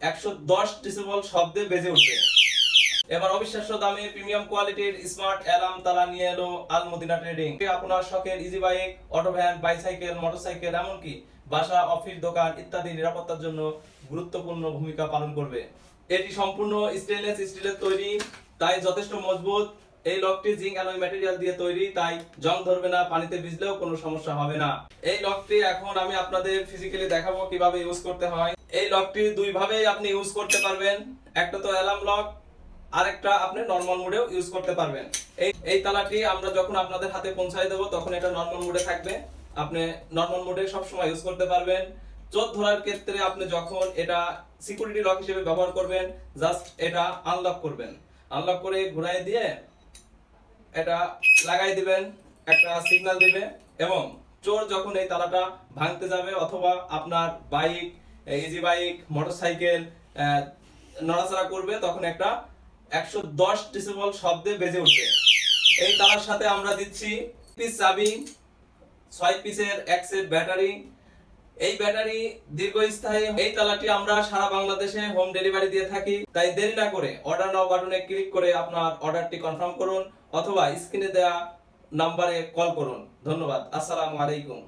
110 decibel শব্দে বেজে উঠবে। এবার অবিশ্বাস্য দামে প্রিমিয়াম কোয়ালিটির স্মার্ট অ্যালার্ম তারা নিয়ে এলো আল মদিনা ট্রেডিং। আপনার শখের easy bike, auto van, bicycle, motorcycle, এমনকি বাসা, অফিস, দোকান ইত্যাদি নিরাপত্তার জন্য গুরুত্বপূর্ণ ভূমিকা পালন করবে। এটি সম্পূর্ণ স্টেনলেস স্টিলের তৈরি, তাই যথেষ্ট মজবুত। এই লকটি জিঙ্ক অ্যালয় ম্যাটেরিয়াল দিয়ে তৈরি, তাই জং ধরবে না, পানিতে ভিজলেও কোনো সমস্যা হবে না। এই লকটি এখন আমি আপনাদের ফিজিক্যালি দেখাবো কিভাবে ইউজ করতে হয়। এই লকটি দুই ভাবেই আপনি ইউজ করতে পারবেন। একটা তো অ্যালার্ম লক, আরেকটা আপনি নরমাল মোডেও ইউজ করতে পারবেন। এই তালাটি আমরা যখন আপনাদের হাতে পৌঁছায় দেব তখন এটা নরমাল মোডে থাকবে। আপনি নরমাল মোডে সব সময় ইউজ করতে পারবেন। চোর ধরার ক্ষেত্রে আপনি যখন এটা সিকিউরিটি লক হিসেবে ব্যবহার করবেন, জাস্ট এটা আনলক করবেন। আনলক করে ঘুরাই দিয়ে এটা লাগাই দিবেন, একটা সিগন্যাল দিবে, এবং চোর যখন এই তালাটা ভাঙতে যাবে অথবা আপনার বাইক, ইজি বাইক, মোটরসাইকেল নড়াচড়া করবে, তখন একটা 110 ডেসিবল শব্দে বেজে উঠবে। এই তালার সাথে আমরা দিচ্ছি পিস চাবি, 6 পিসের এক সেট ব্যাটারি। এই ব্যাটারি দীর্ঘস্থায়ী। এই তালাটি আমরা সারা বাংলাদেশে হোম ডেলিভারি দিয়ে থাকি, তাই দেরি না করে অর্ডার নাও বাটনে ক্লিক করে আপনার অর্ডারটি কনফার্ম করুন অথবা স্ক্রিনে দেওয়া নাম্বারে কল করুন। ধন্যবাদ। আসসালামু আলাইকুম।